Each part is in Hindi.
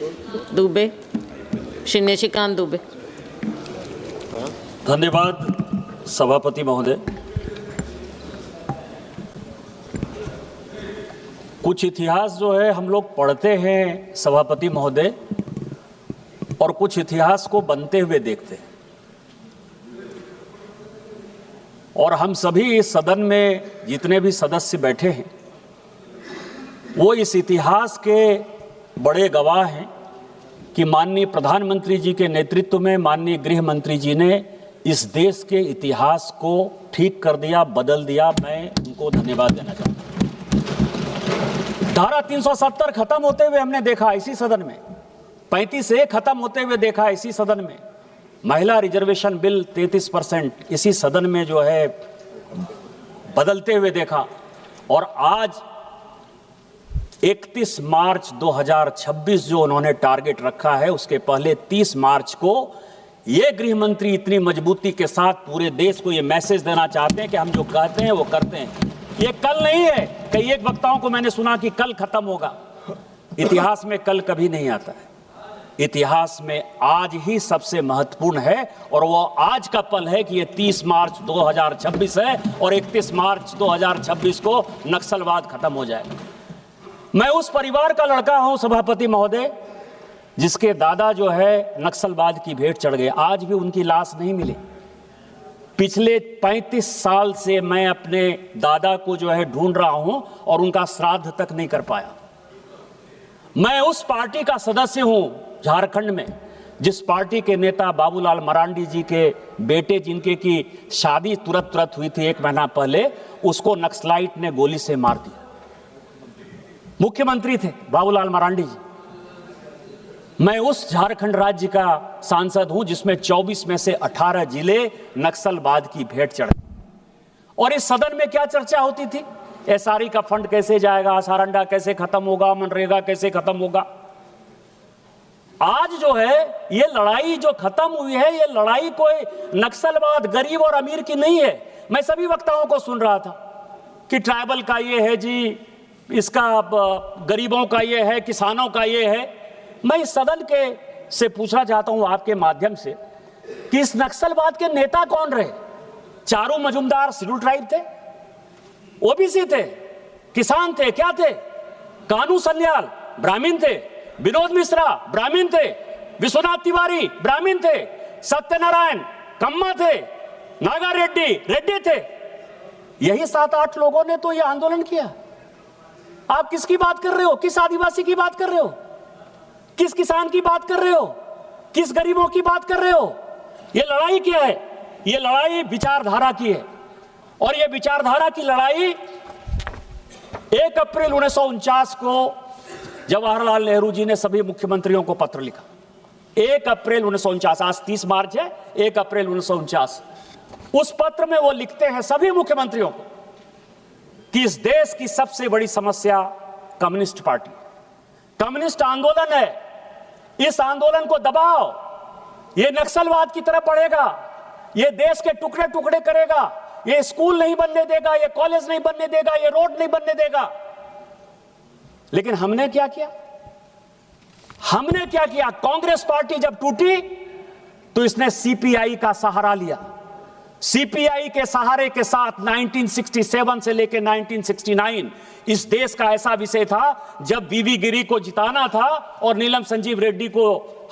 दुबे, श्री निशिकांत दुबे। धन्यवाद सभापति महोदय। कुछ इतिहास जो है हम लोग पढ़ते हैं सभापति महोदय, और कुछ इतिहास को बनते हुए देखते हैं। और हम सभी इस सदन में जितने भी सदस्य बैठे हैं वो इस इतिहास के बड़े गवाह हैं कि माननीय प्रधानमंत्री जी के नेतृत्व में माननीय गृह मंत्री जी ने इस देश के इतिहास को ठीक कर दिया, बदल दिया। मैं उनको धन्यवाद देना चाहता हूं। धारा 370 खत्म होते हुए हमने देखा इसी सदन में, 35A खत्म होते हुए देखा इसी सदन में, महिला रिजर्वेशन बिल 33% इसी सदन में जो है बदलते हुए देखा। और आज 31 मार्च 2026 जो उन्होंने टारगेट रखा है, उसके पहले 30 मार्च को ये गृह मंत्री इतनी मजबूती के साथ पूरे देश को ये मैसेज देना चाहते हैं कि हम जो कहते हैं वो करते हैं। ये कल नहीं है। कई एक वक्ताओं को मैंने सुना कि कल खत्म होगा। इतिहास में कल कभी नहीं आता है। इतिहास में आज ही सबसे महत्वपूर्ण है, और वो आज का पल है कि ये 30 मार्च 2026 है और 31 मार्च 2026 को नक्सलवाद खत्म हो जाएगा। मैं उस परिवार का लड़का हूं सभापति महोदय जिसके दादा जो है नक्सलवाद की भेंट चढ़ गए। आज भी उनकी लाश नहीं मिली। पिछले 35 साल से मैं अपने दादा को जो है ढूंढ रहा हूं और उनका श्राद्ध तक नहीं कर पाया। मैं उस पार्टी का सदस्य हूं झारखंड में जिस पार्टी के नेता बाबूलाल मरांडी जी के बेटे, जिनके की शादी तुरंत हुई थी 1 महीना पहले, उसको नक्सलाइट ने गोली से मार दिया। मुख्यमंत्री थे बाबूलाल मरांडी जी। मैं उस झारखंड राज्य का सांसद हूं जिसमें 24 में से 18 जिले नक्सलवाद की भेंट चढ़े। और इस सदन में क्या चर्चा होती थी? एसआरई का फंड कैसे जाएगा, सारंडा कैसे खत्म होगा, मनरेगा कैसे खत्म होगा। आज जो है ये लड़ाई जो खत्म हुई है, ये लड़ाई कोई नक्सलवाद गरीब और अमीर की नहीं है। मैं सभी वक्ताओं को सुन रहा था कि ट्राइबल का ये है जी, इसका गरीबों का ये है, किसानों का ये है। मैं इस सदन के से पूछना चाहता हूं आपके माध्यम से कि इस नक्सलवाद के नेता कौन रहे? चारू मजुमदार शेड्यूल ट्राइब थे, ओबीसी थे, किसान थे, क्या थे? कानू सन्याल ब्राह्मण थे, विनोद मिश्रा ब्राह्मण थे, विश्वनाथ तिवारी ब्राह्मण थे, सत्यनारायण कम्मा थे, नागा रेड्डी थे। यही 7-8 लोगों ने तो यह आंदोलन किया। आप किसकी बात कर रहे हो? किस आदिवासी की बात कर रहे हो? किस किसान की बात कर रहे हो? किस गरीबों की बात कर रहे हो? ये लड़ाई क्या है? ये लड़ाई विचारधारा की है। और ये विचारधारा की लड़ाई 1 अप्रैल 1949 को जवाहरलाल नेहरू जी ने सभी मुख्यमंत्रियों को पत्र लिखा। 1 अप्रैल 1949, आज 30 मार्च है, 1 अप्रैल 1949। उस पत्र में वो लिखते हैं सभी मुख्यमंत्रियों को कि इस देश की सबसे बड़ी समस्या कम्युनिस्ट पार्टी, कम्युनिस्ट आंदोलन है। इस आंदोलन को दबाओ, ये नक्सलवाद की तरफ बढ़ेगा, ये देश के टुकड़े टुकड़े करेगा, ये स्कूल नहीं बनने देगा, ये कॉलेज नहीं बनने देगा, ये रोड नहीं बनने देगा। लेकिन हमने क्या किया? हमने क्या किया? कांग्रेस पार्टी जब टूटी तो इसने सीपीआई का सहारा लिया। सीपीआई के सहारे के साथ 1967 से लेकर 1969 इस देश का ऐसा विषय था जब वीवी गिरी को जिताना था और नीलम संजीव रेड्डी को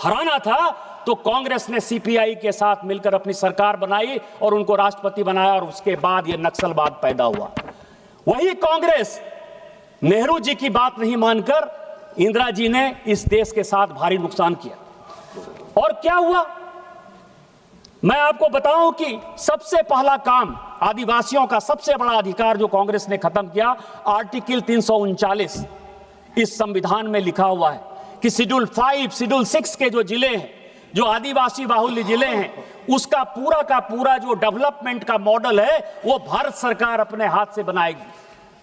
हराना था, तो कांग्रेस ने सीपीआई के साथ मिलकर अपनी सरकार बनाई और उनको राष्ट्रपति बनाया, और उसके बाद यह नक्सलवाद पैदा हुआ। वही कांग्रेस नेहरू जी की बात नहीं मानकर इंदिरा जी ने इस देश के साथ भारी नुकसान किया। और क्या हुआ मैं आपको बताऊं कि सबसे पहला काम, आदिवासियों का सबसे बड़ा अधिकार जो कांग्रेस ने खत्म किया, आर्टिकल 339 इस संविधान में लिखा हुआ है कि शेड्यूल 5, शेड्यूल 6 के जो जिले हैं, जो आदिवासी बाहुल्य जिले हैं, उसका पूरा का पूरा जो डेवलपमेंट का मॉडल है वो भारत सरकार अपने हाथ से बनाएगी।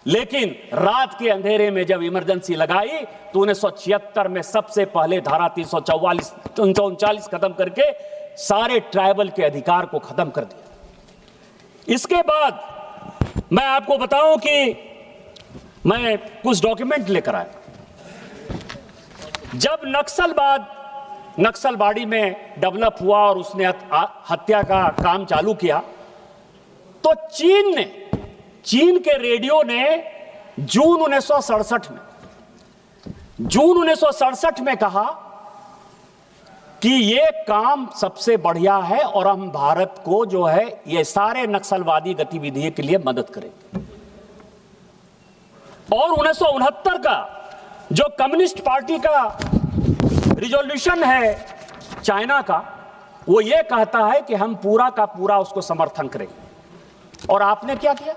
लेकिन रात के अंधेरे में जब इमरजेंसी लगाई तो 1976 में सबसे पहले धारा 339 खत्म करके सारे ट्राइबल के अधिकार को खत्म कर दिया। इसके बाद मैं आपको बताऊं कि मैं कुछ डॉक्यूमेंट लेकर आया। जब नक्सलबाड़ी में डेवलप हुआ और उसने हत्या का काम चालू किया, तो चीन के रेडियो ने जून 1967 में कहा कि ये काम सबसे बढ़िया है और हम भारत को जो है ये सारे नक्सलवादी गतिविधियों के लिए मदद करेंगे। और 1969 का जो कम्युनिस्ट पार्टी का रिजोल्यूशन है चाइना का, वो ये कहता है कि हम पूरा का पूरा उसको समर्थन करेंगे। और आपने क्या किया?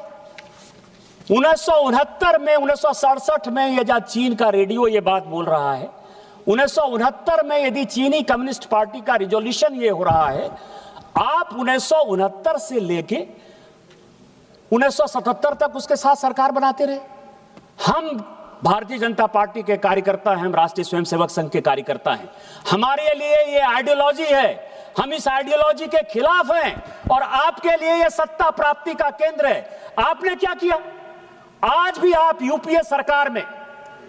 1969 में, 1967 में ये जब चीन का रेडियो ये बात बोल रहा है, 1969 में यदि चीनी कम्युनिस्ट पार्टी का रिजोल्यूशन ये हो रहा है, आप 1969 से लेके 1977 तक उसके साथ सरकार बनाते रहे। हम भारतीय जनता पार्टी के कार्यकर्ता हैं, हम राष्ट्रीय स्वयंसेवक संघ के कार्यकर्ता हैं। हमारे लिए ये आइडियोलॉजी है, हम इस आइडियोलॉजी के खिलाफ हैं और आपके लिए ये सत्ता प्राप्ति का केंद्र है। आपने क्या किया? आज भी आप यूपीए सरकार में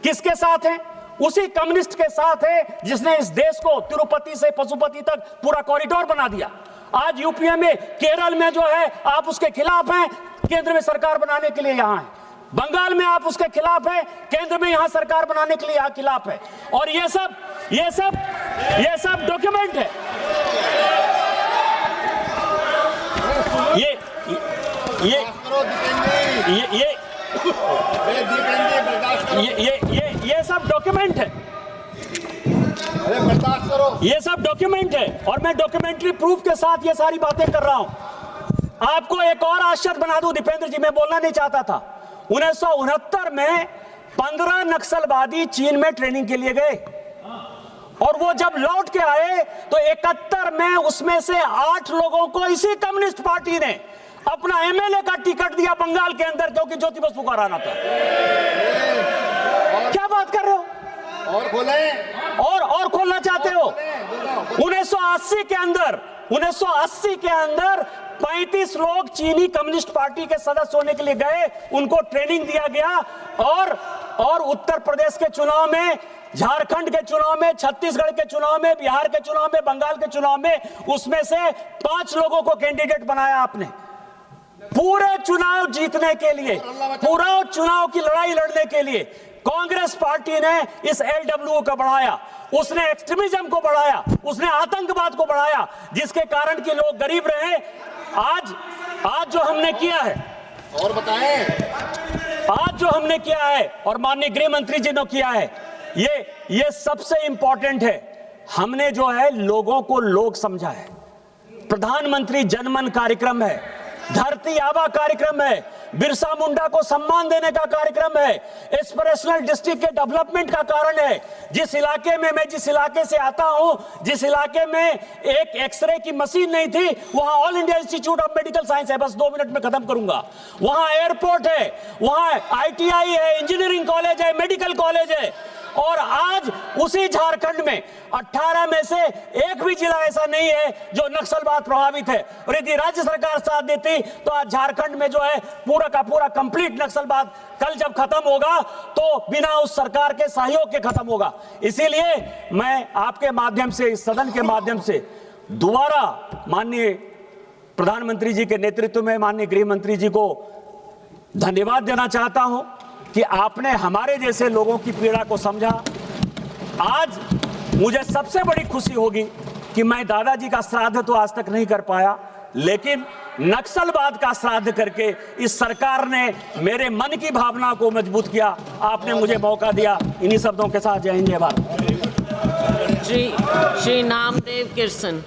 किसके साथ हैं? उसी कम्युनिस्ट के साथ है जिसने इस देश को तिरुपति से पशुपति तक पूरा कॉरिडोर बना दिया। आज यूपीए में, केरल में जो है आप उसके खिलाफ हैं, केंद्र में सरकार बनाने के लिए यहां है। बंगाल में आप उसके खिलाफ है, केंद्र में यहां सरकार बनाने के लिए यहां खिलाफ है। और ये सब डॉक्यूमेंट है। ये सब डॉक्यूमेंट है। ये सब डॉक्यूमेंट है और मैं डॉक्यूमेंट्री प्रूफ के साथ ये सारी बातें कर रहा हूं। आपको एक और आश्चर्य बना दूं दीपेंद्र जी, मैं बोलना नहीं चाहता था। 1969 में 15 नक्सलवादी चीन में ट्रेनिंग के लिए गए और वो जब लौट के आए तो 71 में उसमें से 8 लोगों को इसी कम्युनिस्ट पार्टी ने अपना एमएलए का टिकट दिया बंगाल के अंदर, क्योंकि ज्योति बसु को हराना था। क्या बात कर रहे हो? और खोलना चाहते हो? 1980 के अंदर 35 लोग चीनी कम्युनिस्ट पार्टी के सदस्य होने के लिए गए, उनको ट्रेनिंग दिया गया और उत्तर प्रदेश के चुनाव में, झारखंड के चुनाव में, छत्तीसगढ़ के चुनाव में, बिहार के चुनाव में, बंगाल के चुनाव में, उसमें से 5 लोगों को कैंडिडेट बनाया आपने। पूरे चुनाव जीतने के लिए, पूरा चुनाव की लड़ाई लड़ने के लिए कांग्रेस पार्टी ने इस एलडब्ल्यू को बढ़ाया, उसने एक्सट्रीमिज्म को बढ़ाया, उसने आतंकवाद को बढ़ाया, जिसके कारण कि लोग गरीब रहे। आज जो हमने किया है, और बताएं, आज जो हमने किया है और माननीय गृह मंत्री जी ने किया है, ये सबसे इंपॉर्टेंट है। हमने जो है लोगों को लोग समझा है। प्रधानमंत्री जनमन कार्यक्रम है, धरती आबा कार्यक्रम है, बिरसा मुंडा को सम्मान देने का कार्यक्रम है, एस्पिरेशनल डिस्ट्रिक्ट के डेवलपमेंट का कारण है। जिस इलाके में, मैं जिस इलाके से आता हूं, जिस इलाके में एक एक्सरे की मशीन नहीं थी, वहां all India institute of medical science है। बस 2 मिनट में खत्म करूंगा। वहां एयरपोर्ट है, वहां आईटीआई है, इंजीनियरिंग कॉलेज है, मेडिकल कॉलेज है। और आज उसी झारखंड में 18 में से एक भी जिला ऐसा नहीं है जो नक्सलवाद प्रभावित है। और यदि राज्य सरकार साथ देती तो आज झारखंड में जो है पूरा का पूरा कंप्लीट नक्सलवाद कल जब खत्म होगा तो बिना उस सरकार के सहयोग के खत्म होगा। इसीलिए मैं आपके माध्यम से, इस सदन के माध्यम से दोबारा माननीय प्रधानमंत्री जी के नेतृत्व में माननीय गृह मंत्री जी को धन्यवाद देना चाहता हूं कि आपने हमारे जैसे लोगों की पीड़ा को समझा। आज मुझे सबसे बड़ी खुशी होगी कि मैं दादाजी का श्राद्ध तो आज तक नहीं कर पाया, लेकिन नक्सलवाद का श्राद्ध करके इस सरकार ने मेरे मन की भावना को मजबूत किया। आपने मुझे मौका दिया। इन्हीं शब्दों के साथ जय हिंद, जय भारत। श्री नामदेव किरसन।